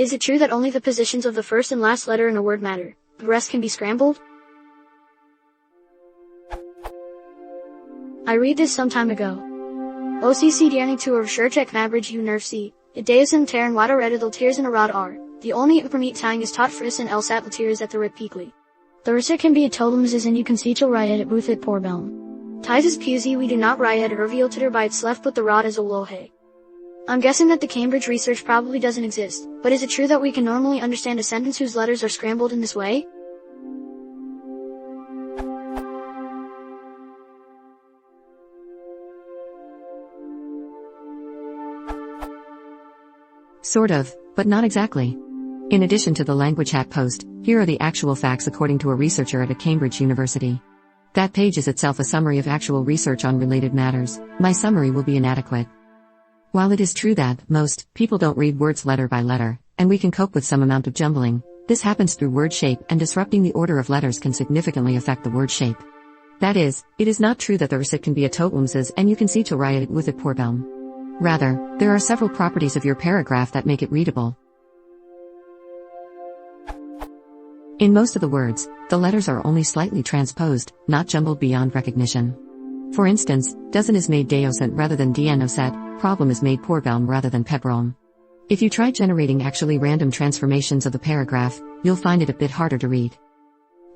Is it true that only the positions of the first and last letter in a word matter? The rest can be scrambled? I read this some time ago. OCC dianing to a research at Cambridge University, ideasen ter en water redel tears in a rod are, the only permit tang is tot fris and el sat tears at the rip peakly. The research can be a totems and you can see till riot at booth at porbelm. Ties is pusy we do not riot or veal titter by its left but the rod is a lohe. I'm guessing that the Cambridge research probably doesn't exist, but is it true that we can normally understand a sentence whose letters are scrambled in this way? Sort of, but not exactly. In addition to the languagehat post, here are the actual facts according to a researcher at a Cambridge University. That page is itself a summary of actual research on related matters. My summary will be inadequate. While it is true that most people don't read words letter by letter, and we can cope with some amount of jumbling, this happens through word shape, and disrupting the order of letters can significantly affect the word shape. That is, it is not true that the recit can be a totemses and you can see to riot with it porbelm. Rather, there are several properties of your paragraph that make it readable. In most of the words, the letters are only slightly transposed, not jumbled beyond recognition. For instance, dozen is made deosent rather than dianoset, problem is made porbelm rather than pebrom. If you try generating actually random transformations of the paragraph, you'll find it a bit harder to read.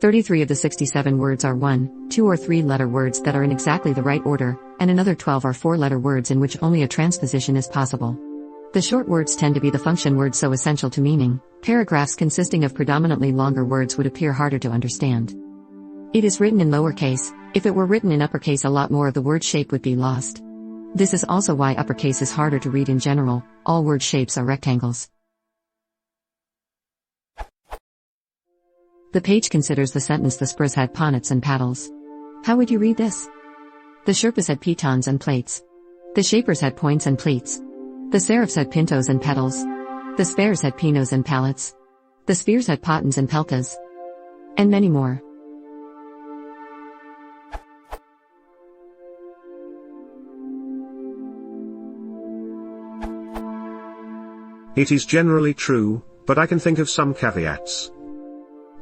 33 of the 67 words are 1, 2 or 3 letter words that are in exactly the right order, and another 12 are 4 letter words in which only a transposition is possible. The short words tend to be the function words so essential to meaning. Paragraphs consisting of predominantly longer words would appear harder to understand. It is written in lowercase. If it were written in uppercase, a lot more of the word shape would be lost. This is also why uppercase is harder to read in general. All word shapes are rectangles. The page considers the sentence the spurs had ponnets and paddles. How would you read this? The Sherpas had pitons and plates. The shapers had points and pleats. The serifs had pintos and petals. The spares had pinos and pallets. The spears had potens and peltas. And many more. It is generally true, but I can think of some caveats.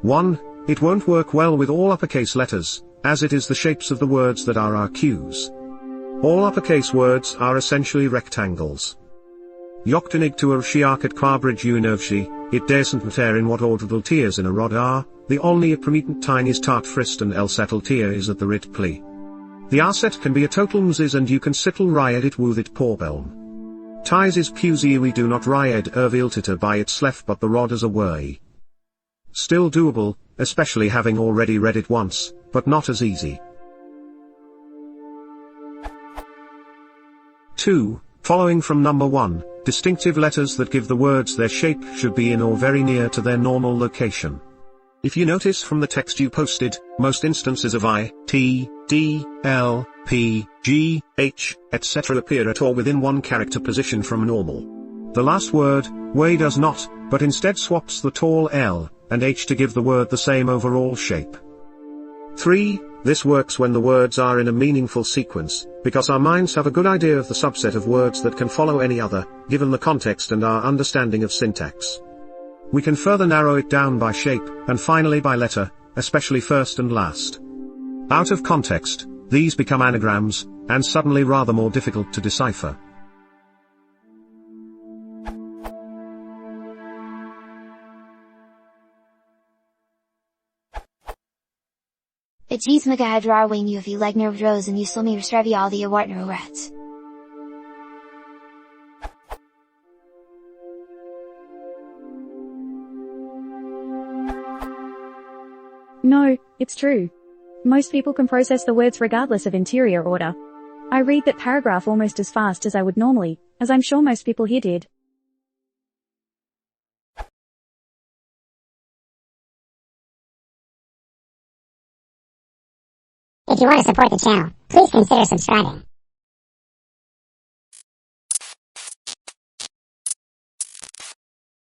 1. It won't work well with all uppercase letters, as it is the shapes of the words that are our cues. All uppercase words are essentially rectangles. Joktenig to a Shiakat Cambridge University, it descent mater in what ordinal tears in a rod are, the only prometent tine is tart frist and el settle tear is at the writ plea. The arset can be a total mzis and you can sittle riot it with it porbelm. Ties is pusy we do not riot erviltita by its left but the rod as a way. Still doable, especially having already read it once, but not as easy. 2. Following from number 1, distinctive letters that give the words their shape should be in or very near to their normal location. If you notice from the text you posted, most instances of I, T, D, L, P, G, H, etc. appear at or within one character position from normal. The last word, way does not, but instead swaps the tall L and H to give the word the same overall shape. 3. This works when the words are in a meaningful sequence, because our minds have a good idea of the subset of words that can follow any other, given the context and our understanding of syntax. We can further narrow it down by shape, and finally by letter, especially first and last. Out of context, these become anagrams, and suddenly rather more difficult to decipher. It's Ismaka Hadrawing you if you like nerve rose and you slummy restravi all the awartner rats. No, it's true. Most people can process the words regardless of interior order. I read that paragraph almost as fast as I would normally, as I'm sure most people here did. If you want to support the channel, please consider subscribing.